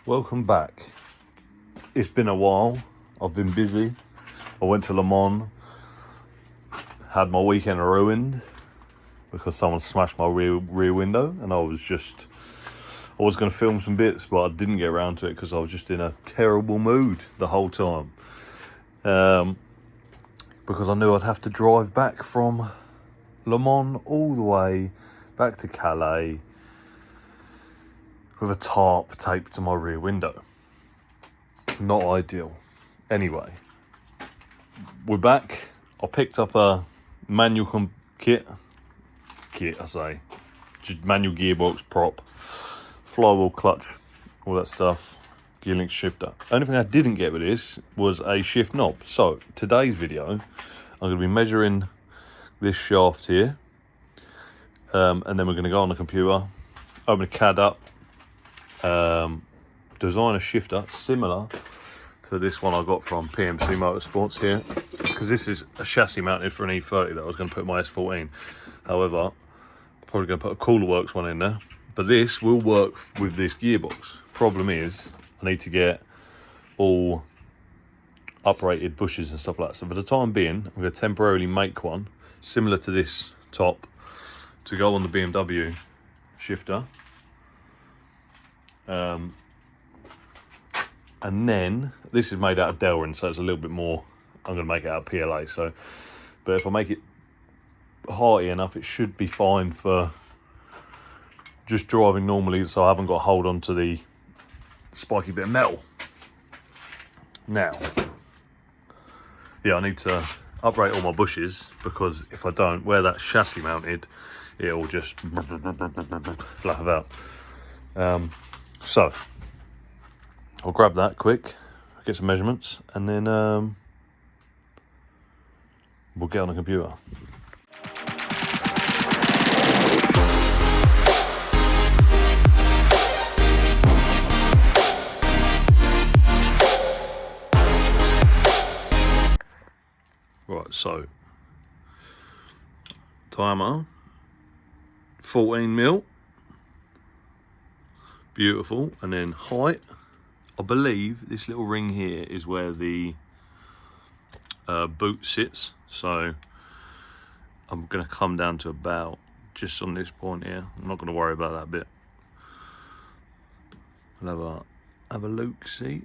Welcome back. It's been a while. I've been busy. I went to Le Mans, had my weekend ruined because someone smashed my rear window, and I was going to film some bits, but I didn't get around to it because I was just in a terrible mood the whole time. Because I knew I'd have to drive back from Le Mans all the way back to Calais with a tarp taped to my rear window. Not ideal. Anyway, we're back. I picked up a manual kit, just manual gearbox, prop, flywheel, clutch, all that stuff, gear link shifter. Only thing I didn't get with this was a shift knob. So today's video, I'm going to be measuring this shaft here, and then we're going to go on the computer, open a CAD up, design a shifter similar to this one I got from PMC Motorsports here, because this is a chassis mounted for an E30 that I was going to put my S14. However, I'm probably going to put a Cooler Works one in there, but this will work with this gearbox. Problem is, I need to get all uprated bushes and stuff like that. So for the time being, I'm going to temporarily make one similar to this top to go on the BMW shifter. And then this is made out of Delrin, so it's a little bit more. I'm going to make it out of PLA. So, but if I make it hearty enough, it should be fine for just driving normally. So I haven't got to hold on to the spiky bit of metal. Now, yeah, I need to uprate all my bushes, because if I don't, where that's chassis mounted, it'll just flap about. So I'll grab that quick, get some measurements, and then we'll get on the computer. Right, so diameter 14mm, beautiful, and then height, I believe this little ring here is where the boot sits, so I'm going to come down to about just on this point here. I'm not going to worry about that bit. I'll have a look, see,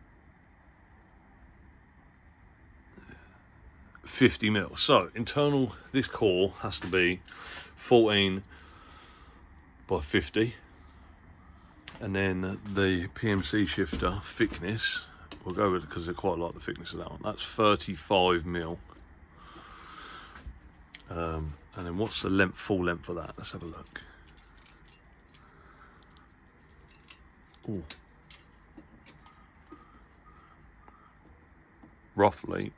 50mm. So internal, this core has to be 14 by 50. And then the PMC shifter thickness, we'll go with it because I quite like the thickness of that one. That's 35mm. And then what's the length, full length for that? Let's have a look. Ooh. Roughly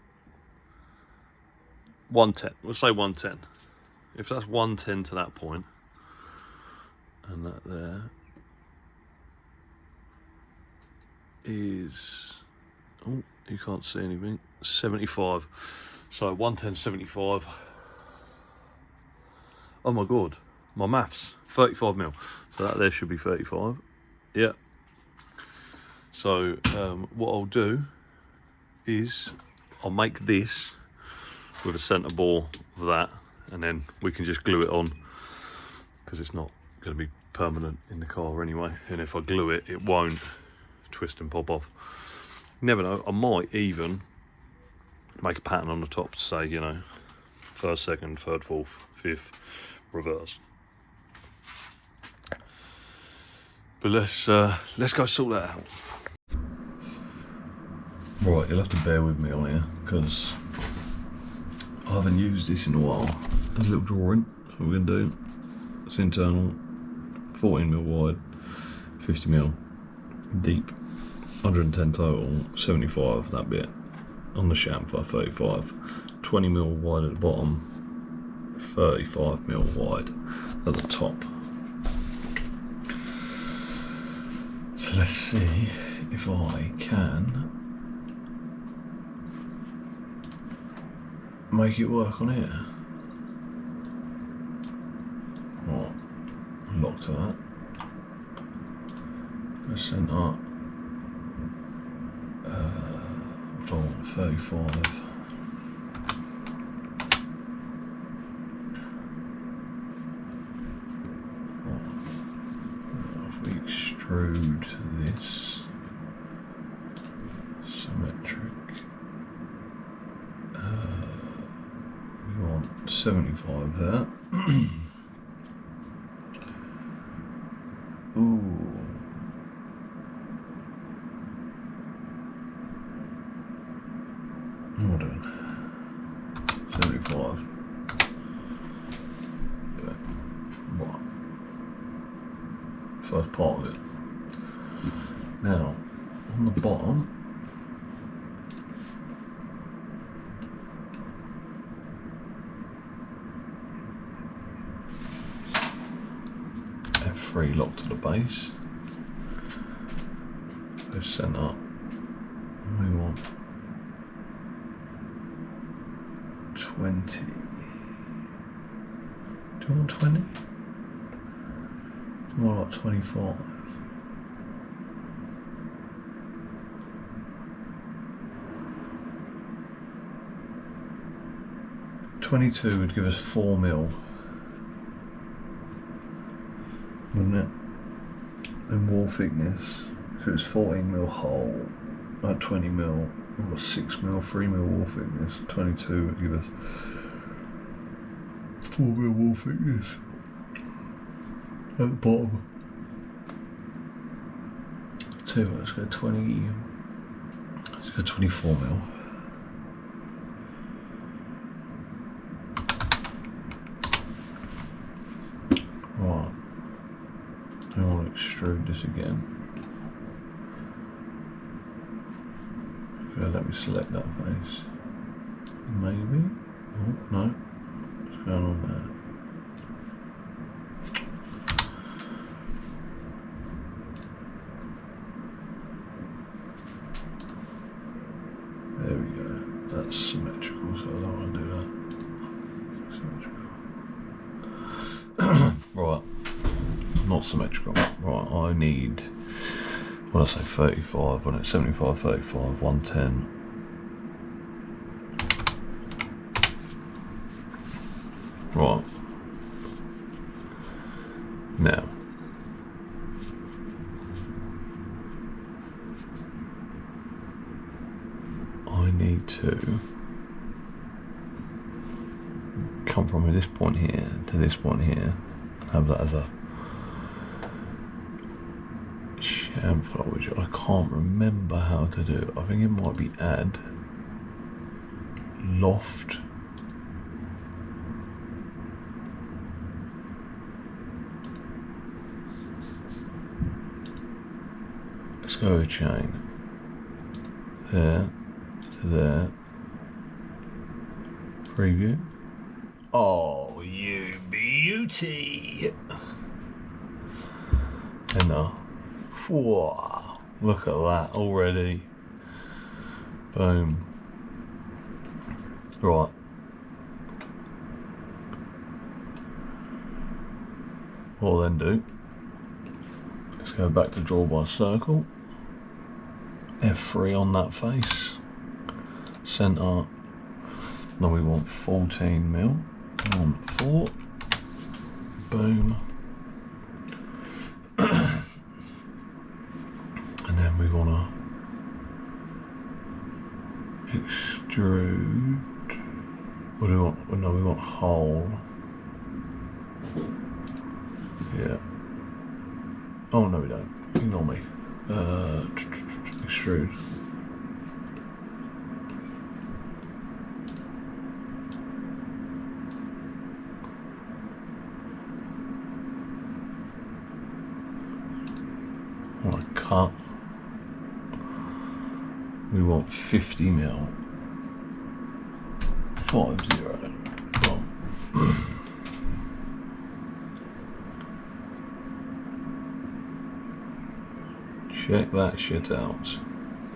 110. We'll say 110. If that's 110 to that point, and that there is, oh, you can't see anything, 75. So 110, 75. Oh my god, my maths, 35mm. So that there should be 35. Yeah. So what I'll do is I'll make this with a centre bore of that, and then we can just glue it on, because it's not going to be permanent in the car anyway. And if I glue it, it won't twist and pop off. You never know, I might even make a pattern on the top to say, you know, first, second, third, fourth, fifth, reverse. But let's go sort that out. Right, you'll have to bear with me on here because I haven't used this in a while. There's a little drawing. That's what we're going to do. It's internal, 14mm wide, 50mm deep, 110 total, 75 that bit on the chamfer, 35, 20mm wide at the bottom, 35mm wide at the top. So let's see if I can make it work on here. Right, lock to that. Go centre, 35. If we extrude this symmetric, we want 75 there. Ooh. What are we doing? 75. But what? First part of it. Now, on the bottom, F3 lock to the base. Go centre. We want 20. Do you want 20? More like 25. $22 would give us 4 mil, wouldn't it? And wall thickness, if it was 14 mil hole, like 20 mil, or 6 mil, 3 mil wall thickness, 22 would give us 4 mil wall thickness at the bottom. So let's go 20, let's go 24 mil. Right, I want to extrude this again. So let me select that face. Maybe. Oh no. What's going on there? There we go. That's symmetrical, so I don't want to do that. Symmetrical. Right. Not symmetrical. Right, I need, when I say 35, when it's 75, 35, 110. Right. Now. I need to come from this point here to this point here and have that as a chamfer, which I can't remember how to do. I think it might be add loft let's go a chain there to there, preview. Oh, you beauty! And whoa, look at that already. Boom. Right. What I'll then do, let's go back to draw by circle. F3 on that face. Centre. Now we want 14 mil. 1, 4. Boom. And then we want to extrude. What do we want? Oh, no, we want whole. Yeah. Oh no, we don't. Ignore me. Extrude. I want to cut. We want 50 mil. 50. Well. Check that shit out.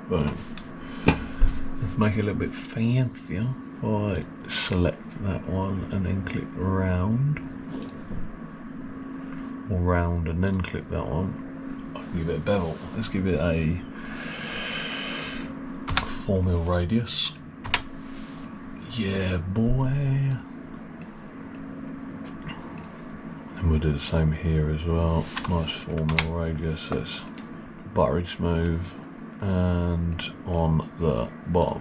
Boom. Let's make it a little bit fancier. I select that one and then click round. Or round and then click that one. I can give it a bevel. Let's give it a 4 mil radius. Yeah, boy. And we'll do the same here as well. Nice 4mm radius, it's buttery smooth. And on the bottom,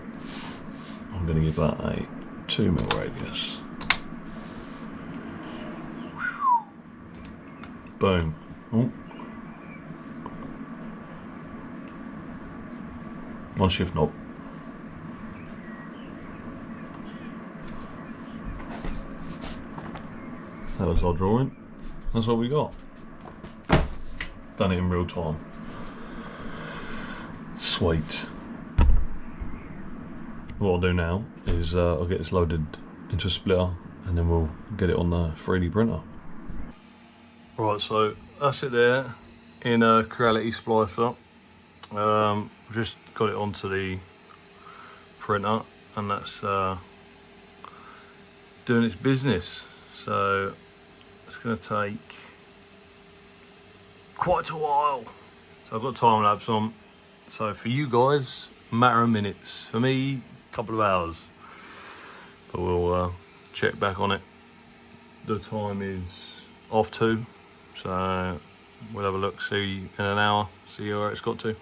I'm going to give that a 2mm radius. Boom. Oh. One shift knob. That was our drawing. That's what we got. Done it in real time. Sweet. What I'll do now is I'll get this loaded into a splitter and then we'll get it on the 3D printer. Right, so that's it there in a Creality splicer. Just got it onto the printer and that's doing its business. So it's going to take quite a while. So I've got time lapse on. So for you guys, a matter of minutes. For me, a couple of hours. But we'll check back on it. The time is 2:30. So we'll have a look, see in an hour, see where it's got to.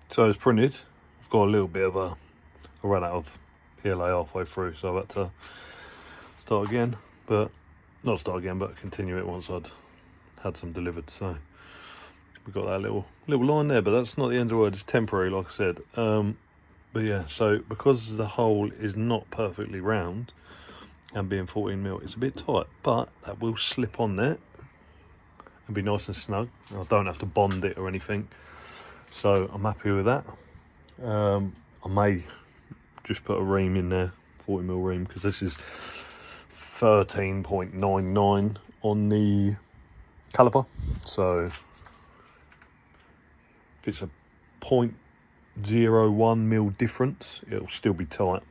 So it's printed. I've got a little bit of I ran out of PLA halfway through, so I've had to start again, but not start again, but continue it once I'd had some delivered. So we got that little line there, but that's not the end of the word. It's temporary, like I said. But yeah, so because the hole is not perfectly round and being 14mm, it's a bit tight, but that will slip on there and be nice and snug. I don't have to bond it or anything. So I'm happy with that. I may just put a ream in there, 40mm ream, because this is 13.99 on the caliper. So if it's a 0.01mm difference, it'll still be tight.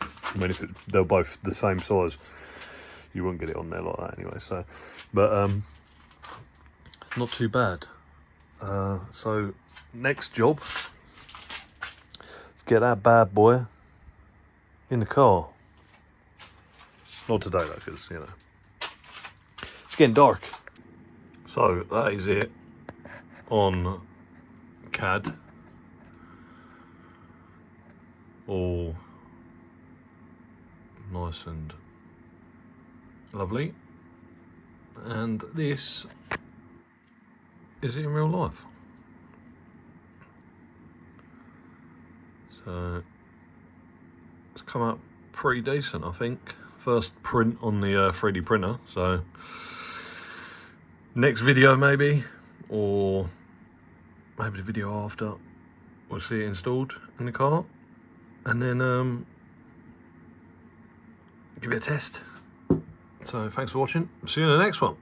I mean, if they're both the same size, you wouldn't get it on there like that anyway. So, but not too bad. So next job, it's get that bad boy in the car. Not today though, because, you know, it's getting dark. So that is it on CAD. All nice and lovely. And this is in real life. So it's come out pretty decent, I think. First print on the 3D printer, so next video maybe, or maybe the video after, we'll see it installed in the car, and then give it a test. So thanks for watching, see you in the next one.